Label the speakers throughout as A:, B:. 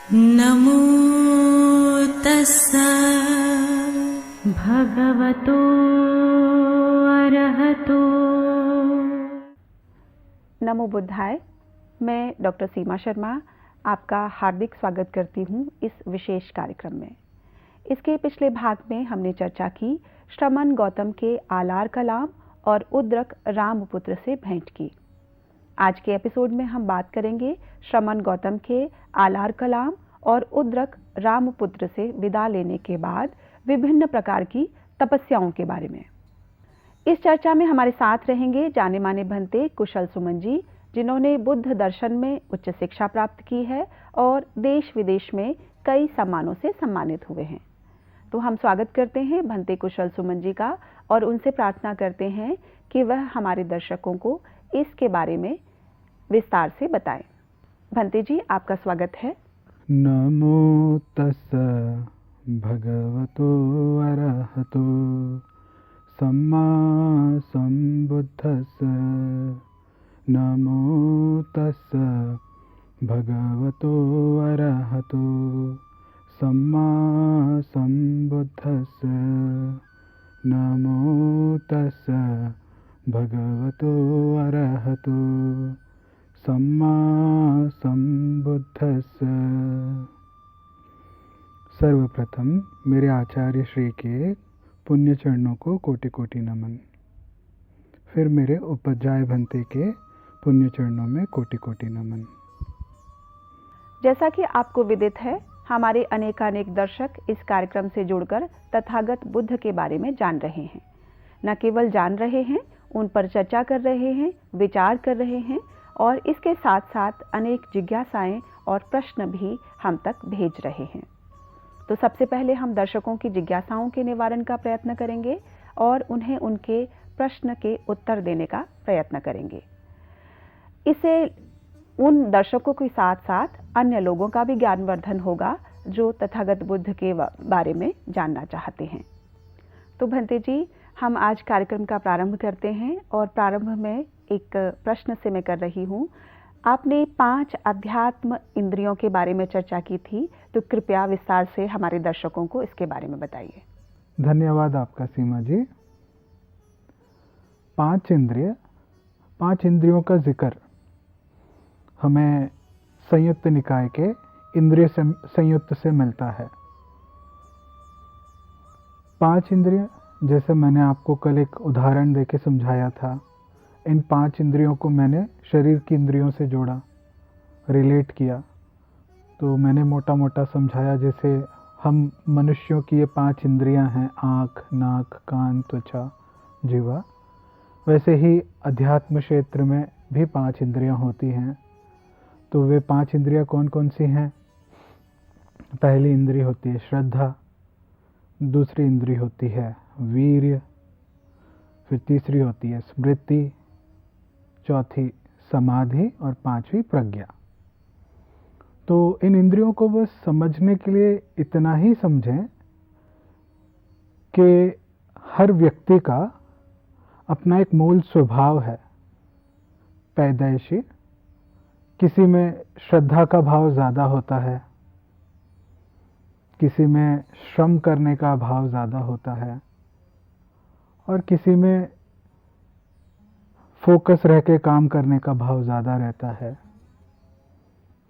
A: नमो तस्सा भगवतो अरहतो।
B: नमो बुद्धाय। मैं डॉक्टर सीमा शर्मा आपका हार्दिक स्वागत करती हूँ इस विशेष कार्यक्रम में। इसके पिछले भाग में हमने चर्चा की श्रमण गौतम के आलार कलाम और उद्रक रामपुत्र से भेंट की। आज के एपिसोड में हम बात करेंगे श्रमण गौतम के आलार कलाम और उद्रक रामपुत्र से विदा लेने के बाद विभिन्न प्रकार की तपस्याओं के बारे में। इस चर्चा में हमारे साथ रहेंगे जाने माने भंते कुशल सुमन जी, जिन्होंने बुद्ध दर्शन में उच्च शिक्षा प्राप्त की है और देश विदेश में कई सम्मानों से सम्मानित हुए हैं। तो हम स्वागत करते हैं भंते कुशल सुमन जी का और उनसे प्रार्थना करते हैं कि वह हमारे दर्शकों को इसके बारे में विस्तार से बताएं। भंते जी, आपका स्वागत है।
C: नमो तस्सा भगवतो अरहतो सम्मा संबुद्धस्स। नमो तस्सा भगवतो अरहतो सम्मा संबुद्धस्स। नमो तस्सा भगवतो अरहतो सम्मा संबुद्धस्स। सर्वप्रथम मेरे आचार्य श्री के पुण्य चरणों को कोटि कोटि नमन। फिर मेरे उपध्याय भंते के पुण्य चरणों में कोटि कोटि नमन।
B: जैसा कि आपको विदित है, हमारे अनेकानेक दर्शक इस कार्यक्रम से जुड़कर तथागत बुद्ध के बारे में जान रहे हैं। न केवल जान रहे हैं, उन पर चर्चा कर रहे हैं, विचार कर रहे हैं और इसके साथ साथ अनेक जिज्ञासाएं और प्रश्न भी हम तक भेज रहे हैं। तो सबसे पहले हम दर्शकों की जिज्ञासाओं के निवारण का प्रयत्न करेंगे और उन्हें उनके प्रश्न के उत्तर देने का प्रयत्न करेंगे। इससे उन दर्शकों के साथ साथ अन्य लोगों का भी ज्ञानवर्धन होगा जो तथागत बुद्ध के बारे में जानना चाहते हैं। तो भंते जी, हम आज कार्यक्रम का प्रारंभ करते हैं और प्रारंभ में एक प्रश्न से मैं कर रही हूँ। आपने 5 अध्यात्म इंद्रियों के बारे में चर्चा की थी, तो कृपया विस्तार से हमारे दर्शकों को इसके बारे में बताइए।
C: धन्यवाद आपका सीमा जी। 5 इंद्रियों का जिक्र हमें संयुक्त निकाय के इंद्रिय संयुक्त से मिलता है। 5 इंद्रिय, जैसे मैंने आपको कल एक उदाहरण देके समझाया था, इन 5 इंद्रियों को मैंने शरीर की इंद्रियों से जोड़ा, रिलेट किया। तो मैंने मोटा मोटा समझाया, जैसे हम मनुष्यों की ये 5 इंद्रियां हैं, आँख, नाक, कान, त्वचा, जीवा, वैसे ही अध्यात्म क्षेत्र में भी 5 इंद्रियां होती हैं। तो वे 5 इंद्रियां कौन कौन सी हैं? पहली इंद्री होती है श्रद्धा, दूसरी इंद्री होती है वीर्य, फिर तीसरी होती है स्मृति, चौथी समाधि और 5वीं प्रज्ञा। तो इन इंद्रियों को बस समझने के लिए इतना ही समझें कि हर व्यक्ति का अपना एक मूल स्वभाव है, पैदाइशी। किसी में श्रद्धा का भाव ज़्यादा होता है, किसी में श्रम करने का भाव ज़्यादा होता है और किसी में फोकस रह के काम करने का भाव ज़्यादा रहता है।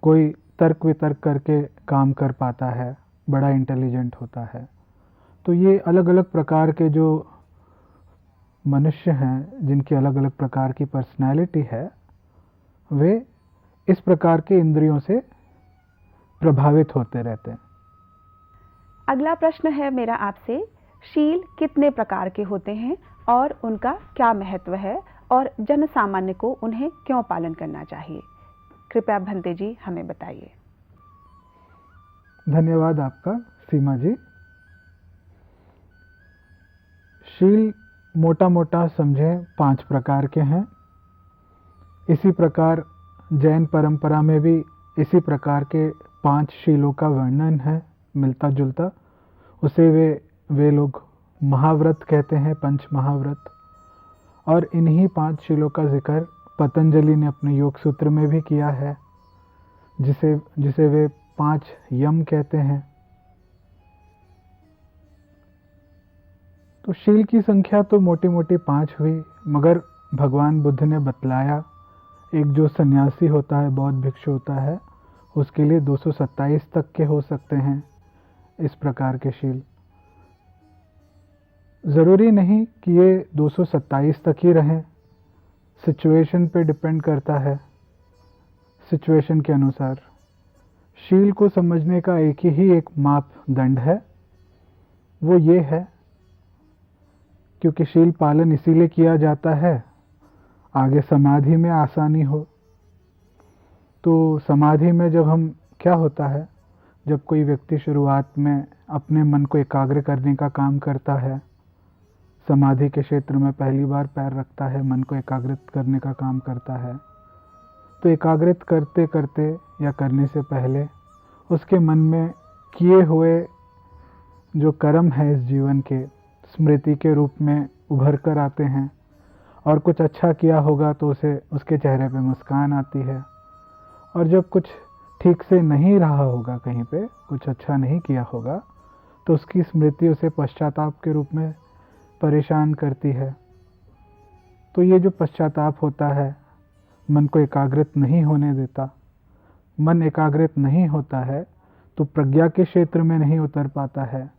C: कोई तर्क वितर्क करके काम कर पाता है, बड़ा इंटेलिजेंट होता है। तो ये अलग अलग प्रकार के जो मनुष्य हैं, जिनकी अलग अलग प्रकार की पर्सनैलिटी है, वे इस प्रकार के इंद्रियों से प्रभावित होते रहते हैं।
B: अगला प्रश्न है मेरा आपसे, शील कितने प्रकार के होते हैं और उनका क्या महत्व है और जन सामान्य को उन्हें क्यों पालन करना चाहिए? कृपया भंते जी हमें बताइए।
C: धन्यवाद आपका सीमा जी। शील मोटा मोटा समझें 5 प्रकार के हैं। इसी प्रकार जैन परंपरा में भी इसी प्रकार के 5 शीलों का वर्णन है, मिलता जुलता। उसे वे लोग महाव्रत कहते हैं, पंच महाव्रत। और इन्हीं 5 शीलों का जिक्र पतंजलि ने अपने योग सूत्र में भी किया है, जिसे वे 5 यम कहते हैं। तो शील की संख्या तो मोटी मोटी 5 हुई, मगर भगवान बुद्ध ने बतलाया एक जो सन्यासी होता है, बौद्ध भिक्षु होता है, उसके लिए 227 तक के हो सकते हैं इस प्रकार के शील। ज़रूरी नहीं कि ये 227 तक ही रहें, सिचुएशन पे डिपेंड करता है। सिचुएशन के अनुसार शील को समझने का एक मापदंड है, वो ये है क्योंकि शील पालन इसीलिए किया जाता है आगे समाधि में आसानी हो। तो समाधि में जब हम क्या होता है, जब कोई व्यक्ति शुरुआत में अपने मन को एकाग्र करने का काम करता है, समाधि के क्षेत्र में पहली बार पैर रखता है, मन को एकाग्रित करने का काम करता है, तो एकाग्रित करते करते या करने से पहले उसके मन में किए हुए जो कर्म है इस जीवन के स्मृति के रूप में उभर कर आते हैं, और कुछ अच्छा किया होगा तो उसे उसके चेहरे पे मुस्कान आती है, और जब कुछ ठीक से नहीं रहा होगा, कहीं पे कुछ अच्छा नहीं किया होगा, तो उसकी स्मृति उसे पश्चाताप के रूप में परेशान करती है। तो ये जो पश्चाताप होता है मन को एकाग्रित नहीं होने देता। मन एकाग्रित नहीं होता है तो प्रज्ञा के क्षेत्र में नहीं उतर पाता है।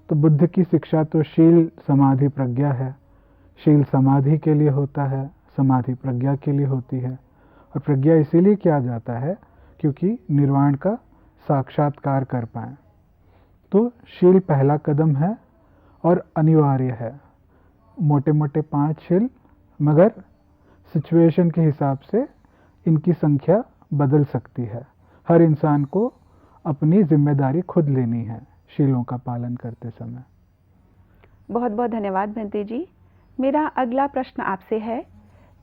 C: तो बुद्ध की शिक्षा तो शील समाधि प्रज्ञा है। शील समाधि के लिए होता है, समाधि प्रज्ञा के लिए होती है, और प्रज्ञा इसीलिए किया जाता है क्योंकि निर्वाण का साक्षात्कार कर पाएं। तो शील पहला कदम है और अनिवार्य है। मोटे मोटे 5 शील, मगर सिचुएशन के हिसाब से इनकी संख्या बदल सकती है। हर इंसान को अपनी जिम्मेदारी खुद लेनी है शीलों का पालन करते समय।
B: बहुत बहुत धन्यवाद बंते जी। मेरा अगला प्रश्न आपसे है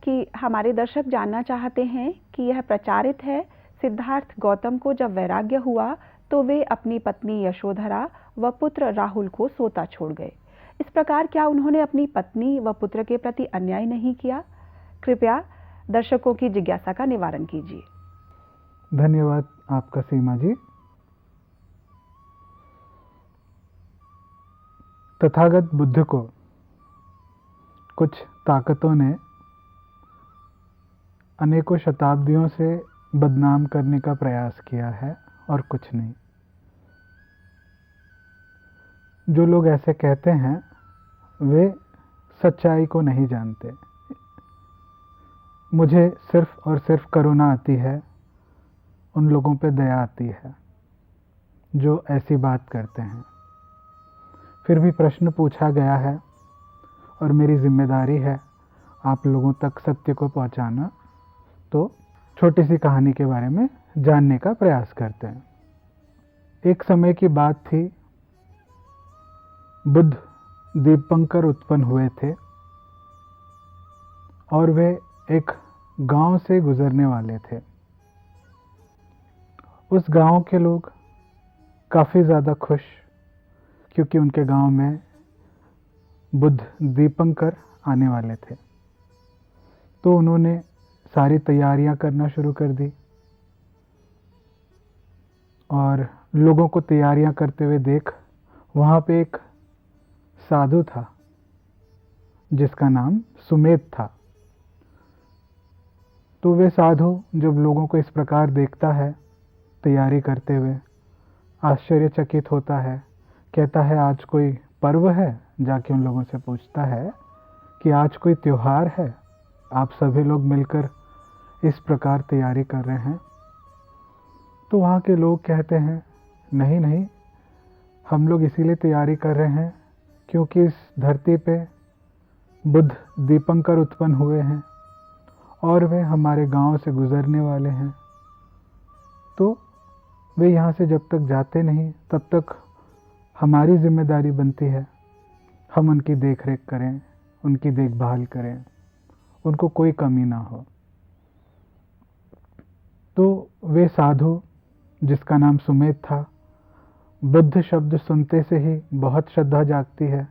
B: कि हमारे दर्शक जानना चाहते हैं कि यह प्रचारित है सिद्धार्थ गौतम को जब वैराग्य हुआ तो वे अपनी पत्नी यशोधरा व पुत्र राहुल को सोता छोड़ गए। इस प्रकार क्या उन्होंने अपनी पत्नी व पुत्र के प्रति अन्याय नहीं किया? कृपया दर्शकों की जिज्ञासा का निवारण कीजिए।
C: धन्यवाद आपका सीमा जी। तथागत बुद्ध को कुछ ताकतों ने अनेकों शताब्दियों से बदनाम करने का प्रयास किया है और कुछ नहीं। जो लोग ऐसे कहते हैं वे सच्चाई को नहीं जानते। मुझे सिर्फ और सिर्फ करुणा आती है, उन लोगों पे दया आती है जो ऐसी बात करते हैं। फिर भी प्रश्न पूछा गया है और मेरी जिम्मेदारी है आप लोगों तक सत्य को पहुंचाना। तो छोटी सी कहानी के बारे में जानने का प्रयास करते हैं। एक समय की बात थी, बुद्ध दीपंकर उत्पन्न हुए थे और वे एक गांव से गुजरने वाले थे। उस गांव के लोग काफ़ी ज़्यादा खुश, क्योंकि उनके गांव में बुद्ध दीपंकर आने वाले थे। तो उन्होंने सारी तैयारियां करना शुरू कर दी और लोगों को तैयारियां करते हुए देख वहाँ पे एक साधु था जिसका नाम सुमेध था। तो वे साधु जब लोगों को इस प्रकार देखता है तैयारी करते हुए, आश्चर्यचकित होता है, कहता है आज कोई पर्व है। जाके उन लोगों से पूछता है कि आज कोई त्योहार है, आप सभी लोग मिलकर इस प्रकार तैयारी कर रहे हैं। तो वहाँ के लोग कहते हैं नहीं नहीं, हम लोग इसीलिए तैयारी कर रहे हैं क्योंकि इस धरती पे बुद्ध दीपंकर उत्पन्न हुए हैं और वे हमारे गांव से गुजरने वाले हैं। तो वे यहाँ से जब तक जाते नहीं तब तक हमारी जिम्मेदारी बनती है हम उनकी देखरेख करें, उनकी देखभाल करें, उनको कोई कमी ना हो। तो वे साधु जिसका नाम सुमेध था, बुद्ध शब्द सुनते से ही बहुत श्रद्धा जागती है।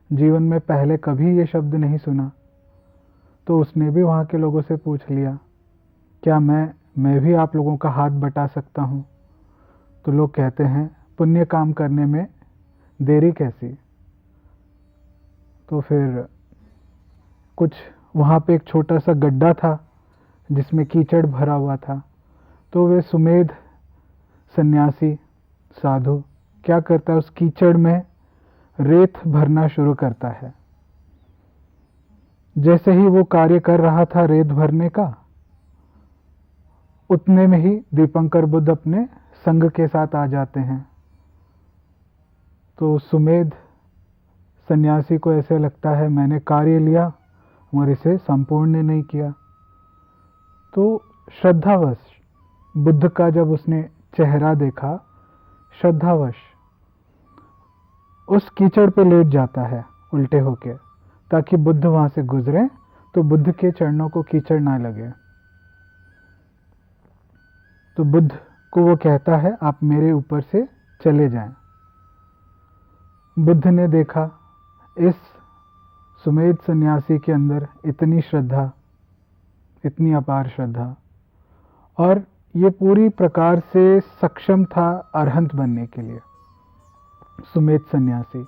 C: जीवन में पहले कभी ये शब्द नहीं सुना। तो उसने भी वहाँ के लोगों से पूछ लिया क्या मैं भी आप लोगों का हाथ बटा सकता हूँ। तो लोग कहते हैं पुण्य काम करने में देरी कैसी। तो फिर कुछ वहाँ पे एक छोटा सा गड्ढा था जिसमें कीचड़ भरा हुआ था। तो वे सुमेध सन्यासी साधु क्या करता है, उस कीचड़ में रेत भरना शुरू करता है। जैसे ही वो कार्य कर रहा था रेत भरने का, उतने में ही दीपंकर बुद्ध अपने संग के साथ आ जाते हैं। तो सुमेध सन्यासी को ऐसे लगता है मैंने कार्य लिया और इसे संपूर्ण नहीं किया। तो श्रद्धावश बुद्ध का जब उसने चेहरा देखा, श्रद्धावश उस कीचड़ पे लेट जाता है उल्टे होके, ताकि बुद्ध वहां से गुजरे तो बुद्ध के चरणों को कीचड़ ना लगे। तो बुद्ध को वो कहता है आप मेरे ऊपर से चले जाएं। बुद्ध ने देखा इस सुमेध सन्यासी के अंदर इतनी श्रद्धा, इतनी अपार श्रद्धा, और ये पूरी प्रकार से सक्षम था अरहंत बनने के लिए सुमेध सन्यासी।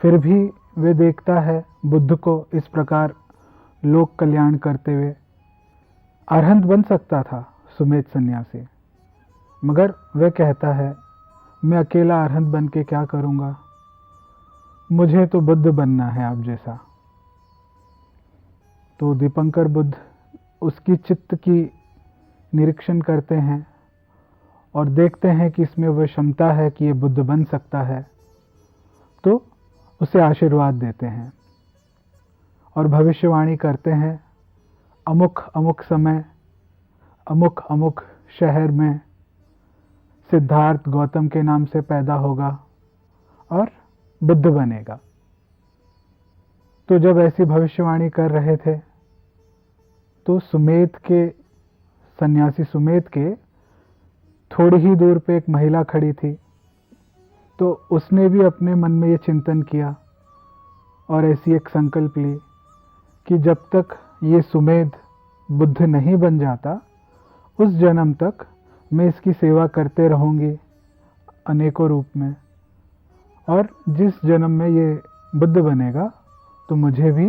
C: फिर भी वे देखता है बुद्ध को इस प्रकार लोक कल्याण करते हुए। अरहंत बन सकता था सुमेध सन्यासी, मगर वह कहता है मैं अकेला अरहंत बन के क्या करूँगा, मुझे तो बुद्ध बनना है आप जैसा। तो दीपंकर बुद्ध उसकी चित्त की निरीक्षण करते हैं और देखते हैं कि इसमें वह क्षमता है कि ये बुद्ध बन सकता है, तो उसे आशीर्वाद देते हैं और भविष्यवाणी करते हैं अमुक अमुक समय अमुक अमुक शहर में सिद्धार्थ गौतम के नाम से पैदा होगा और बुद्ध बनेगा। तो जब ऐसी भविष्यवाणी कर रहे थे तो सुमेध के सन्यासी सुमेध के थोड़ी ही दूर पे एक महिला खड़ी थी। तो उसने भी अपने मन में ये चिंतन किया और ऐसी एक संकल्प ली कि जब तक ये सुमेध बुद्ध नहीं बन जाता उस जन्म तक मैं इसकी सेवा करते रहूँगी अनेकों रूप में, और जिस जन्म में ये बुद्ध बनेगा तो मुझे भी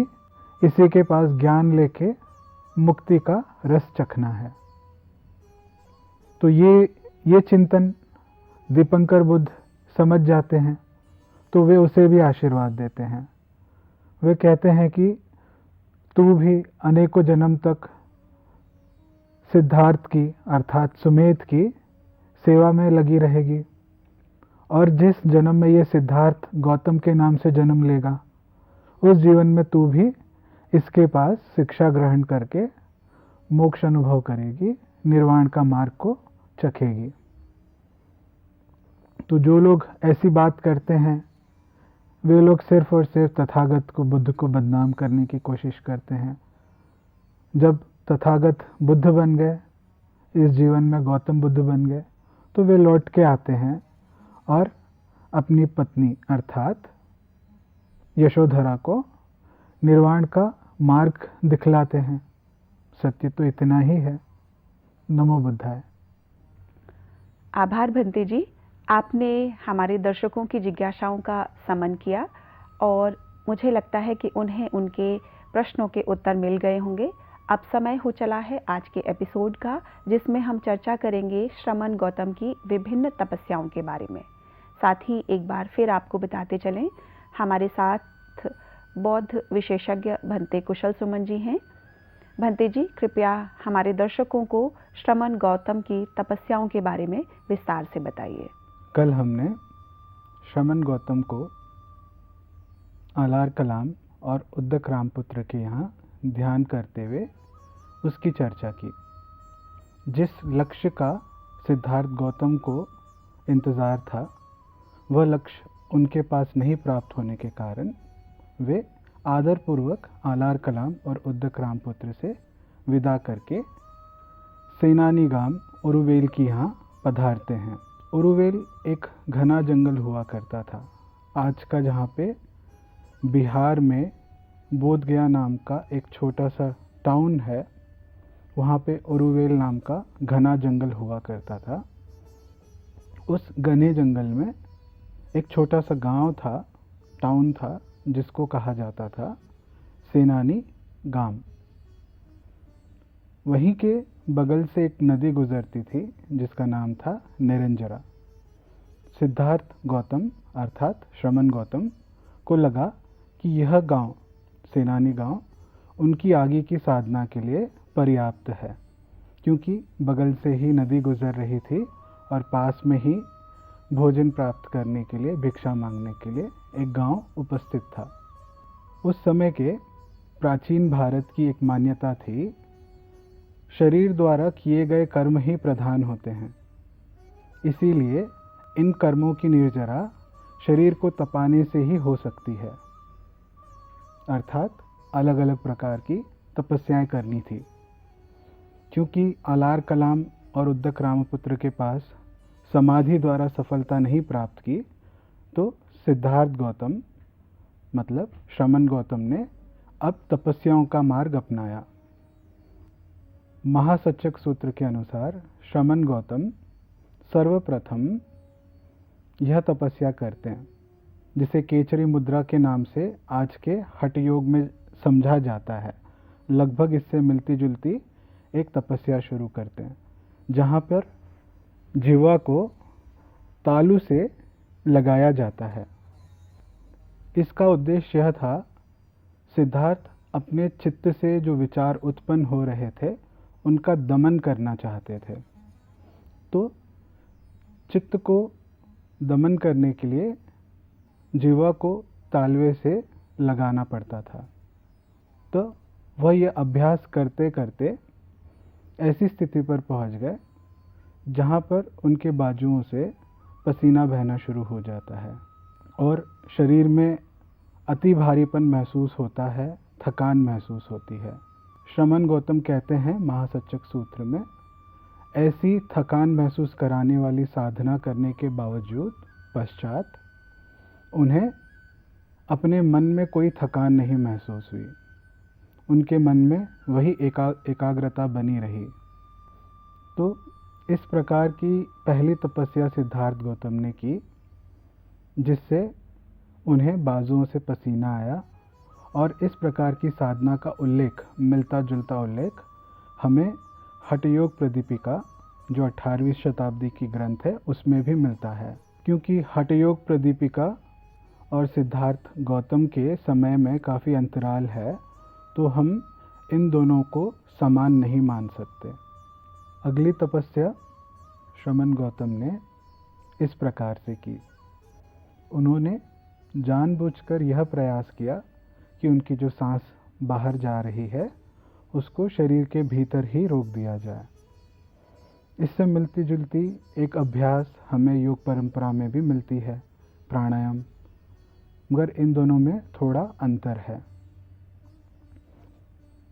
C: इसी के पास ज्ञान लेके मुक्ति का रस चखना है। तो ये चिंतन दीपंकर बुद्ध समझ जाते हैं, तो वे उसे भी आशीर्वाद देते हैं। वे कहते हैं कि तू भी अनेकों जन्म तक सिद्धार्थ की अर्थात सुमेध की सेवा में लगी रहेगी, और जिस जन्म में ये सिद्धार्थ गौतम के नाम से जन्म लेगा उस जीवन में तू भी इसके पास शिक्षा ग्रहण करके मोक्ष अनुभव करेगी, निर्वाण का मार्ग को चखेगी। तो जो लोग ऐसी बात करते हैं वे लोग सिर्फ और सिर्फ तथागत को, बुद्ध को बदनाम करने की कोशिश करते हैं। जब तथागत बुद्ध बन गए, इस जीवन में गौतम बुद्ध बन गए, तो वे लौट के आते हैं और अपनी पत्नी अर्थात यशोधरा को निर्वाण का मार्ग दिखलाते हैं। सत्य तो इतना ही है। नमो बुद्धाय।
B: आभार भंते जी, आपने हमारे दर्शकों की जिज्ञासाओं का समन किया और मुझे लगता है कि उन्हें उनके प्रश्नों के उत्तर मिल गए होंगे। अब समय हो चला है आज के एपिसोड का, जिसमें हम चर्चा करेंगे श्रमण गौतम की विभिन्न तपस्याओं के बारे में। साथ ही एक बार फिर आपको बताते चलें, हमारे साथ बौद्ध विशेषज्ञ भंते कुशल सुमन जी हैं। भंते जी, कृपया हमारे दर्शकों को श्रमण गौतम की तपस्याओं के बारे में विस्तार से बताइए।
C: कल हमने श्रमण गौतम को आलार कलाम और उद्दक रामपुत्र के यहाँ ध्यान करते हुए उसकी चर्चा की। जिस लक्ष्य का सिद्धार्थ गौतम को इंतज़ार था वह लक्ष्य उनके पास नहीं प्राप्त होने के कारण वे आदरपूर्वक आलार कलाम और उद्दक रामपुत्र से विदा करके सेनानी गांव उरुवेल की यहाँ पधारते हैं। उरुवेल एक घना जंगल हुआ करता था। आज का जहाँ पे बिहार में बोध गया नाम का एक छोटा सा टाउन है, वहाँ पे उरुवेल नाम का घना जंगल हुआ करता था। उस घने जंगल में एक छोटा सा गांव था, टाउन था, जिसको कहा जाता था सेनानी गांव। वहीं के बगल से एक नदी गुजरती थी जिसका नाम था निरंजरा। सिद्धार्थ गौतम अर्थात श्रमण गौतम को लगा कि यह गांव, सेनानी गांव, उनकी आगे की साधना के लिए पर्याप्त है, क्योंकि बगल से ही नदी गुजर रही थी और पास में ही भोजन प्राप्त करने के लिए, भिक्षा मांगने के लिए एक गांव उपस्थित था। उस समय के प्राचीन भारत की एक मान्यता थी, शरीर द्वारा किए गए कर्म ही प्रधान होते हैं। इसीलिए इन कर्मों की निर्जरा शरीर को तपाने से ही हो सकती है, अर्थात अलग अलग प्रकार की तपस्याएं करनी थी। क्योंकि आलार कलाम और उद्दक रामपुत्र के पास समाधि द्वारा सफलता नहीं प्राप्त की, तो सिद्धार्थ गौतम मतलब श्रमण गौतम ने अब तपस्याओं का मार्ग अपनाया। महासचक सूत्र के अनुसार श्रमण गौतम सर्वप्रथम यह तपस्या करते हैं, जिसे केचरी मुद्रा के नाम से आज के हठ योग में समझा जाता है। लगभग इससे मिलती जुलती एक तपस्या शुरू करते हैं, जहाँ पर जिह्वा को तालू से लगाया जाता है। इसका उद्देश्य यह था, सिद्धार्थ अपने चित्त से जो विचार उत्पन्न हो रहे थे उनका दमन करना चाहते थे। तो चित्त को दमन करने के लिए जिह्वा को तालवे से लगाना पड़ता था। तो वह यह अभ्यास करते करते ऐसी स्थिति पर पहुंच गए जहां पर उनके बाजुओं से पसीना बहना शुरू हो जाता है और शरीर में अति भारीपन महसूस होता है, थकान महसूस होती है। श्रमण गौतम कहते हैं महासचक सूत्र में, ऐसी थकान महसूस कराने वाली साधना करने के बावजूद पश्चात उन्हें अपने मन में कोई थकान नहीं महसूस हुई। उनके मन में वही एकाग्रता बनी रही। तो इस प्रकार की पहली तपस्या सिद्धार्थ गौतम ने की, जिससे उन्हें बाजुओं से पसीना आया। और इस प्रकार की साधना का उल्लेख, मिलता जुलता उल्लेख हमें हठ योग प्रदीपिका, जो 18वीं शताब्दी की ग्रंथ है, उसमें भी मिलता है। क्योंकि हठ योग प्रदीपिका और सिद्धार्थ गौतम के समय में काफ़ी अंतराल है, तो हम इन दोनों को समान नहीं मान सकते। अगली तपस्या श्रमण गौतम ने इस प्रकार से की। उन्होंने जानबूझकर यह प्रयास किया कि उनकी जो सांस बाहर जा रही है उसको शरीर के भीतर ही रोक दिया जाए। इससे मिलती जुलती एक अभ्यास हमें योग परंपरा में भी मिलती है, प्राणायाम, मगर इन दोनों में थोड़ा अंतर है।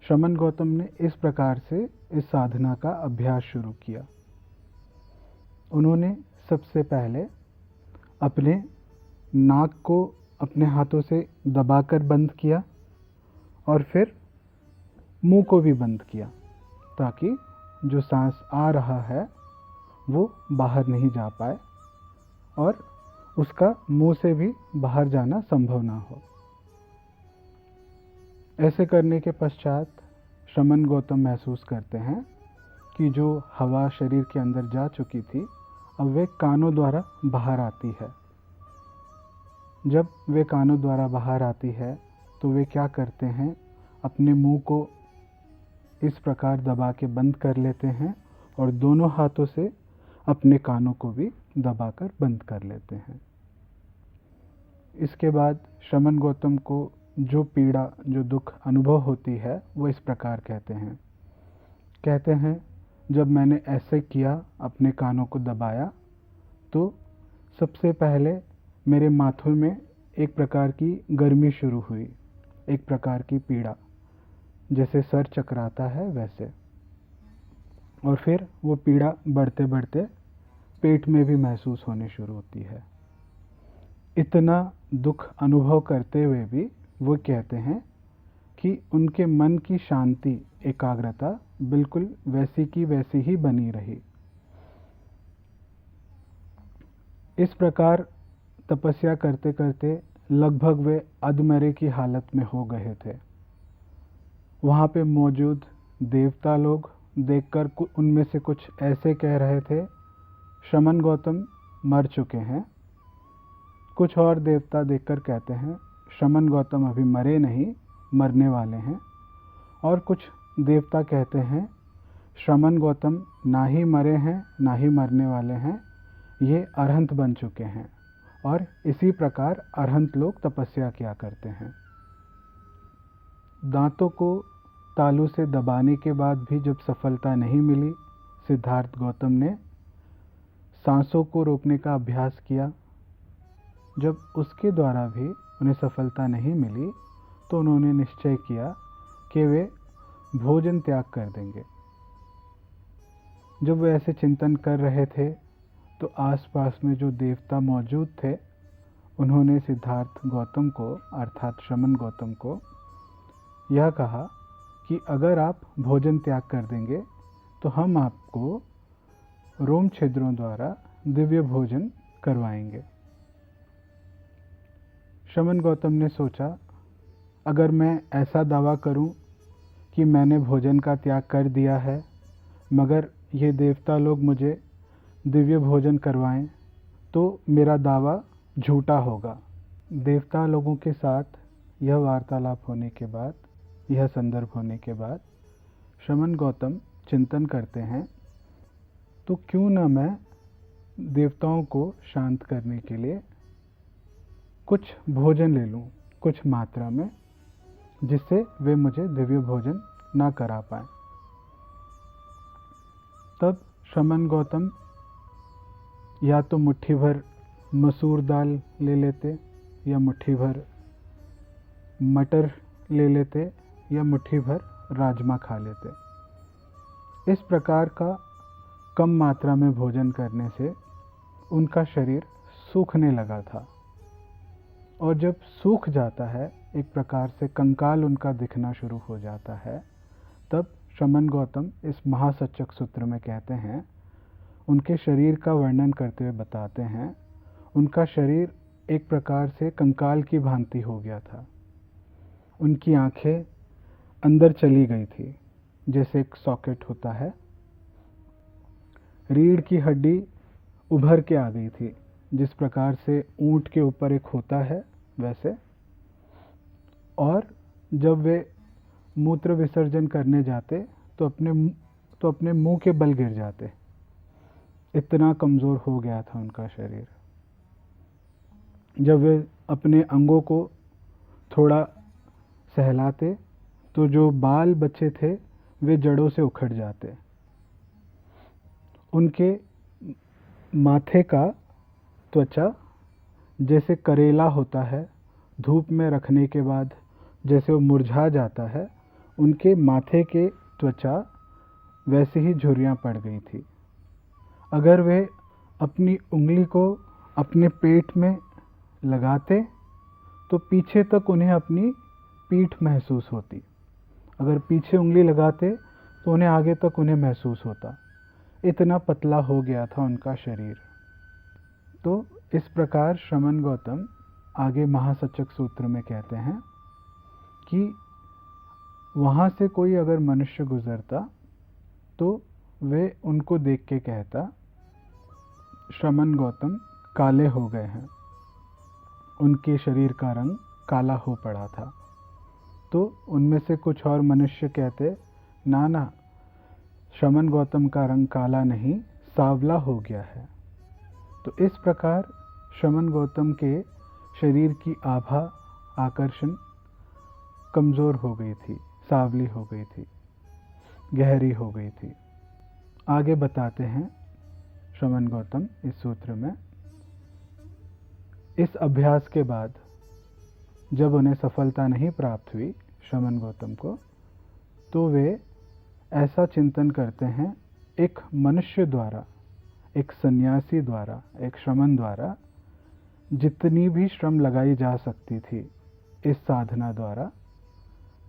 C: श्रमण गौतम ने इस प्रकार से इस साधना का अभ्यास शुरू किया। उन्होंने सबसे पहले अपने नाक को अपने हाथों से दबाकर बंद किया और फिर मुंह को भी बंद किया, ताकि जो सांस आ रहा है वो बाहर नहीं जा पाए और उसका मुंह से भी बाहर जाना संभव ना हो। ऐसे करने के पश्चात श्रमण गौतम महसूस करते हैं कि जो हवा शरीर के अंदर जा चुकी थी, अब वे कानों द्वारा बाहर आती है। जब वे कानों द्वारा बाहर आती है तो वे क्या करते हैं, अपने मुंह को इस प्रकार दबा के बंद कर लेते हैं और दोनों हाथों से अपने कानों को भी दबाकर बंद कर लेते हैं। इसके बाद श्रमण गौतम को जो पीड़ा, जो दुख अनुभव होती है, वो इस प्रकार कहते हैं, जब मैंने ऐसे किया, अपने कानों को दबाया, तो सबसे पहले मेरे माथे में एक प्रकार की गर्मी शुरू हुई, एक प्रकार की पीड़ा, जैसे सर चकराता है वैसे। और फिर वो पीड़ा बढ़ते बढ़ते पेट में भी महसूस होने शुरू होती है। इतना दुख अनुभव करते हुए भी वो कहते हैं कि उनके मन की शांति, एकाग्रता बिल्कुल वैसी की वैसी ही बनी रही। इस प्रकार तपस्या करते करते लगभग वे अधमरे की हालत में हो गए थे। वहाँ पे मौजूद देवता लोग देखकर उनमें से कुछ ऐसे कह रहे थे, श्रमण गौतम मर चुके हैं। कुछ और देवता देखकर कहते हैं, श्रमण गौतम अभी मरे नहीं, मरने वाले हैं। और कुछ देवता कहते हैं, श्रमण गौतम ना ही मरे हैं ना ही मरने वाले हैं, ये अरहंत बन चुके हैं। और इसी प्रकार अरहंत लोग तपस्या किया करते हैं। दांतों को तालू से दबाने के बाद भी जब सफलता नहीं मिली, सिद्धार्थ गौतम ने सांसों को रोकने का अभ्यास किया। जब उसके द्वारा भी उन्हें सफलता नहीं मिली तो उन्होंने निश्चय किया कि वे भोजन त्याग कर देंगे। जब वे ऐसे चिंतन कर रहे थे तो आसपास में जो देवता मौजूद थे, उन्होंने सिद्धार्थ गौतम को अर्थात श्रमण गौतम को यह कहा कि अगर आप भोजन त्याग कर देंगे तो हम आपको रोम छिद्रों द्वारा दिव्य भोजन करवाएंगे। श्रमण गौतम ने सोचा, अगर मैं ऐसा दावा करूं कि मैंने भोजन का त्याग कर दिया है मगर ये देवता लोग मुझे दिव्य भोजन करवाएं तो मेरा दावा झूठा होगा। देवता लोगों के साथ यह वार्तालाप होने के बाद, यह संदर्भ होने के बाद श्रमण गौतम चिंतन करते हैं, तो क्यों न मैं देवताओं को शांत करने के लिए कुछ भोजन ले लूं, कुछ मात्रा में, जिससे वे मुझे दिव्य भोजन ना करा पाए। तब श्रमण गौतम या तो मुट्ठी भर मसूर दाल ले लेते, या मुट्ठी भर मटर ले लेते, या मुट्ठी भर राजमा खा लेते। इस प्रकार का कम मात्रा में भोजन करने से उनका शरीर सूखने लगा था। और जब सूख जाता है, एक प्रकार से कंकाल उनका दिखना शुरू हो जाता है, तब श्रमण गौतम इस महासचक सूत्र में कहते हैं, उनके शरीर का वर्णन करते हुए बताते हैं, उनका शरीर एक प्रकार से कंकाल की भांति हो गया था। उनकी आंखें अंदर चली गई थी, जैसे एक सॉकेट होता है। रीढ़ की हड्डी उभर के आ गई थी, जिस प्रकार से ऊंट के ऊपर एक होता है वैसे। और जब वे मूत्र विसर्जन करने जाते तो अपने मुंह के बल गिर जाते। इतना कमज़ोर हो गया था उनका शरीर। जब वे अपने अंगों को थोड़ा सहलाते तो जो बाल बचे थे वे जड़ों से उखड़ जाते। उनके माथे का त्वचा जैसे करेला होता है, धूप में रखने के बाद जैसे वो मुरझा जाता है, उनके माथे के त्वचा वैसे ही झुर्रियाँ पड़ गई थी। अगर वे अपनी उंगली को अपने पेट में लगाते तो पीछे तक उन्हें अपनी पीठ महसूस होती। अगर पीछे उंगली लगाते तो उन्हें आगे तक उन्हें महसूस होता। इतना पतला हो गया था उनका शरीर। तो इस प्रकार श्रमण गौतम आगे महासचक सूत्र में कहते हैं कि वहाँ से कोई अगर मनुष्य गुजरता तो वे उनको देख के कहता, श्रमण गौतम काले हो गए हैं। उनके शरीर का रंग काला हो पड़ा था। तो उनमें से कुछ और मनुष्य कहते, ना ना, श्रमण गौतम का रंग काला नहीं, सांवला हो गया है। तो इस प्रकार श्रमण गौतम के शरीर की आभा, आकर्षण कमज़ोर हो गई थी, सांवली हो गई थी, गहरी हो गई थी। आगे बताते हैं श्रमण गौतम इस सूत्र में, इस अभ्यास के बाद जब उन्हें सफलता नहीं प्राप्त हुई श्रमण गौतम को, तो वे ऐसा चिंतन करते हैं, एक मनुष्य द्वारा, एक सन्यासी द्वारा, एक श्रमण द्वारा जितनी भी श्रम लगाई जा सकती थी इस साधना द्वारा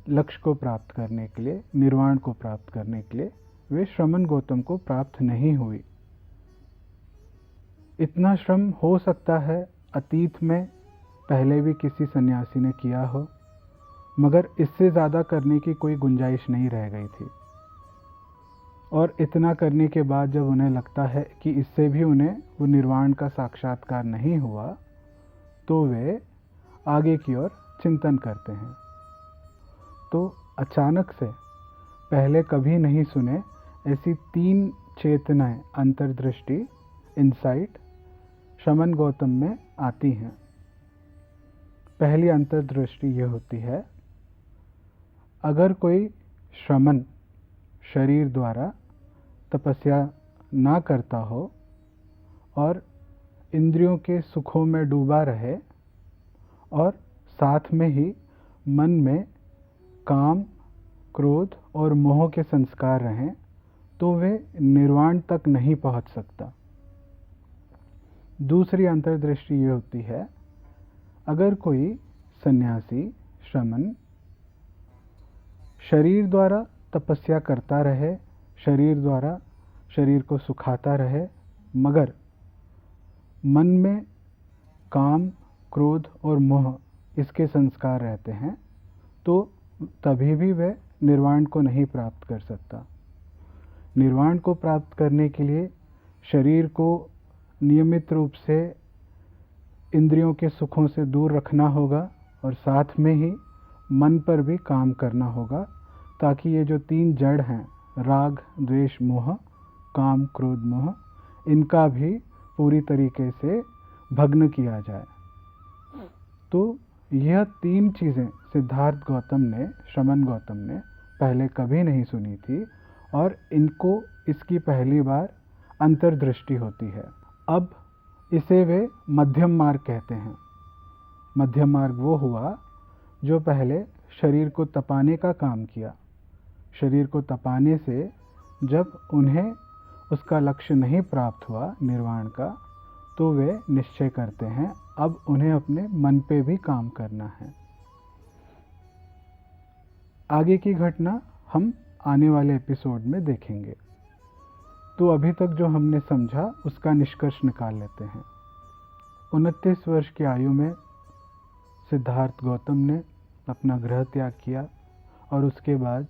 C: लक्ष्य को प्राप्त करने के लिए, निर्वाण को प्राप्त करने के लिए, वे श्रमण गौतम को प्राप्त नहीं हुई। इतना श्रम हो सकता है अतीत में पहले भी किसी सन्यासी ने किया हो, मगर इससे ज़्यादा करने की कोई गुंजाइश नहीं रह गई थी। और इतना करने के बाद जब उन्हें लगता है कि इससे भी उन्हें वो निर्वाण का साक्षात्कार नहीं हुआ, तो वे आगे की ओर चिंतन करते हैं। तो अचानक से पहले कभी नहीं सुने ऐसी 3 चेतनाएं, अंतर्दृष्टि, इंसाइट श्रमण गौतम में आती हैं। पहली अंतर्दृष्टि ये होती है, अगर कोई श्रमण शरीर द्वारा तपस्या ना करता हो और इंद्रियों के सुखों में डूबा रहे और साथ में ही मन में काम, क्रोध और मोह के संस्कार रहें, तो वे निर्वाण तक नहीं पहुंच सकता। दूसरी अंतर्दृष्टि ये होती है, अगर कोई सन्यासी श्रमण शरीर द्वारा तपस्या करता रहे, शरीर द्वारा शरीर को सुखाता रहे, मगर मन में काम, क्रोध और मोह इसके संस्कार रहते हैं, तो तभी भी वह निर्वाण को नहीं प्राप्त कर सकता। निर्वाण को प्राप्त करने के लिए शरीर को नियमित रूप से इंद्रियों के सुखों से दूर रखना होगा और साथ में ही मन पर भी काम करना होगा, ताकि ये जो 3 जड़ हैं, राग, द्वेष, मोह, काम, क्रोध, मोह, इनका भी पूरी तरीके से भग्न किया जाए। तो यह 3 चीज़ें सिद्धार्थ गौतम ने, श्रमण गौतम ने पहले कभी नहीं सुनी थी और इनको इसकी पहली बार अंतर्दृष्टि होती है। अब इसे वे मध्यम मार्ग कहते हैं। मध्यम मार्ग वो हुआ जो पहले शरीर को तपाने का काम किया। शरीर को तपाने से जब उन्हें उसका लक्ष्य नहीं प्राप्त हुआ निर्वाण का, तो वे निश्चय करते हैं अब उन्हें अपने मन पे भी काम करना है। आगे की घटना हम आने वाले एपिसोड में देखेंगे। तो अभी तक जो हमने समझा उसका निष्कर्ष निकाल लेते हैं। 29 वर्ष की आयु में सिद्धार्थ गौतम ने अपना गृह त्याग किया और उसके बाद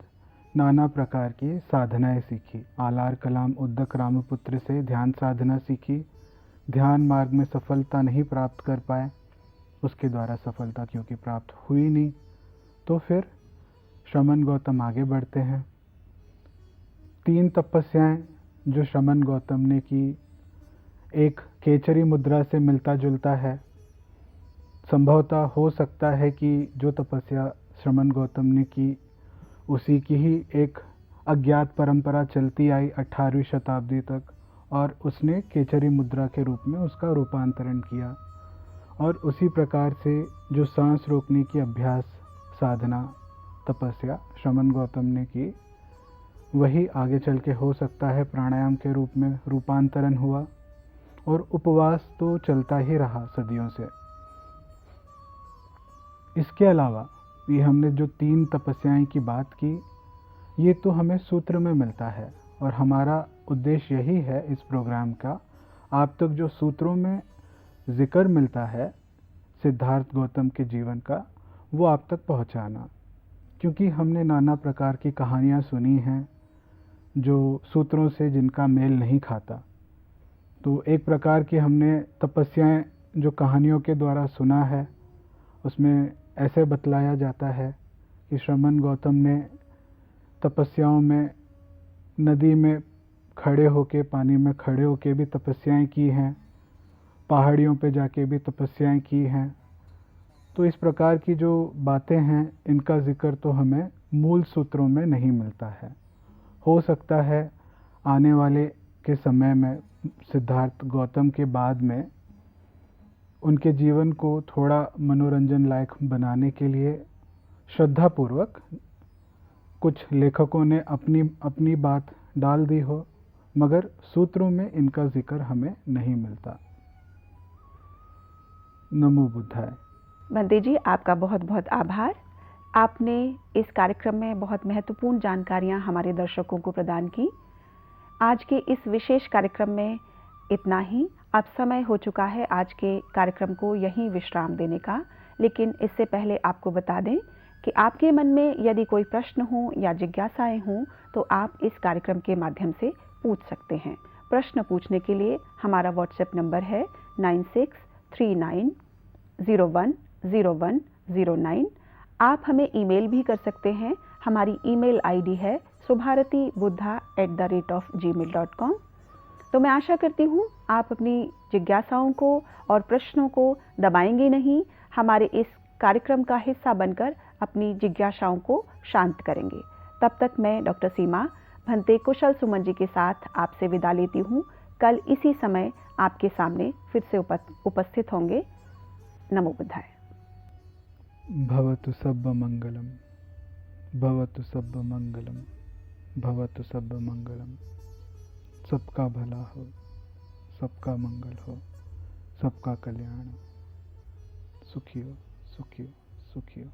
C: नाना प्रकार की साधनाएं सीखी। आलार कलाम उद्दक रामपुत्र से ध्यान साधना सीखी। ध्यान मार्ग में सफलता नहीं प्राप्त कर पाए, उसके द्वारा सफलता क्योंकि प्राप्त हुई नहीं, तो फिर श्रमण गौतम आगे बढ़ते हैं। 3 तपस्याएं जो श्रमण गौतम ने की, एक केचरी मुद्रा से मिलता जुलता है। संभवतः हो सकता है कि जो तपस्या श्रमण गौतम ने की उसी की ही एक अज्ञात परंपरा चलती आई 18वीं शताब्दी तक, और उसने केचरी मुद्रा के रूप में उसका रूपांतरण किया। और उसी प्रकार से जो सांस रोकने की अभ्यास, साधना, तपस्या श्रमण गौतम ने की, वही आगे चल के हो सकता है प्राणायाम के रूप में रूपांतरण हुआ। और उपवास तो चलता ही रहा सदियों से। इसके अलावा ये हमने जो 3 तपस्याएं की बात की, ये तो हमें सूत्र में मिलता है और हमारा उद्देश्य यही है इस प्रोग्राम का, आप तक जो सूत्रों में जिक्र मिलता है सिद्धार्थ गौतम के जीवन का, वो आप तक पहुंचाना। क्योंकि हमने नाना प्रकार की कहानियां सुनी हैं जो सूत्रों से जिनका मेल नहीं खाता। तो एक प्रकार की हमने तपस्याएं जो कहानियों के द्वारा सुना है, उसमें ऐसे बतलाया जाता है कि श्रमण गौतम ने तपस्याओं में नदी में खड़े होके, पानी में खड़े होके भी तपस्याएं की हैं, पहाड़ियों पे जाके भी तपस्याएं की हैं। तो इस प्रकार की जो बातें हैं, इनका जिक्र तो हमें मूल सूत्रों में नहीं मिलता है। हो सकता है आने वाले के समय में सिद्धार्थ गौतम के बाद में उनके जीवन को थोड़ा मनोरंजन लायक बनाने के लिए श्रद्धापूर्वक कुछ लेखकों ने अपनी बात डाल दी हो, मगर सूत्रों में इनका जिक्र हमें नहीं मिलता। नमो बुद्धाय।
B: बंदे जी, आपका बहुत बहुत आभार। आपने इस कार्यक्रम में बहुत महत्वपूर्ण जानकारियां हमारे दर्शकों को प्रदान की। आज के इस विशेष कार्यक्रम में इतना ही। अब समय हो चुका है आज के कार्यक्रम को यहीं विश्राम देने का, लेकिन इससे पहले आपको बता दें कि आपके मन में यदि कोई प्रश्न हो या जिज्ञासाएं हों तो आप इस कार्यक्रम के माध्यम से पूछ सकते हैं। प्रश्न पूछने के लिए हमारा व्हाट्सएप नंबर है 9639010109। आप हमें ईमेल भी कर सकते हैं। हमारी ईमेल आईडी है subharatibuddha@gmail.com। तो मैं आशा करती हूँ आप अपनी जिज्ञासाओं को और प्रश्नों को दबाएंगे नहीं, हमारे इस कार्यक्रम का हिस्सा बनकर अपनी जिज्ञासाओं को शांत करेंगे। तब तक मैं डॉक्टर सीमा भंते कुशल सुमन जी के साथ आपसे विदा लेती हूँ। कल इसी समय आपके सामने फिर से उपस्थित होंगे। नमो बुद्धाय।
C: भवतु सब्ब मंगलम, भवतु सब्ब मंगलम, भवतु सब्ब मंगलम। सबका भला हो, सबका मंगल हो, सबका कल्याण हो। सुखी हो, सुखी हो, सुखी हो।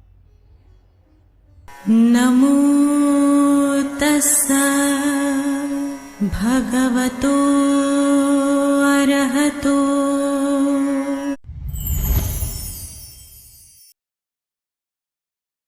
A: नमो तस्सा भगवतो अरहतो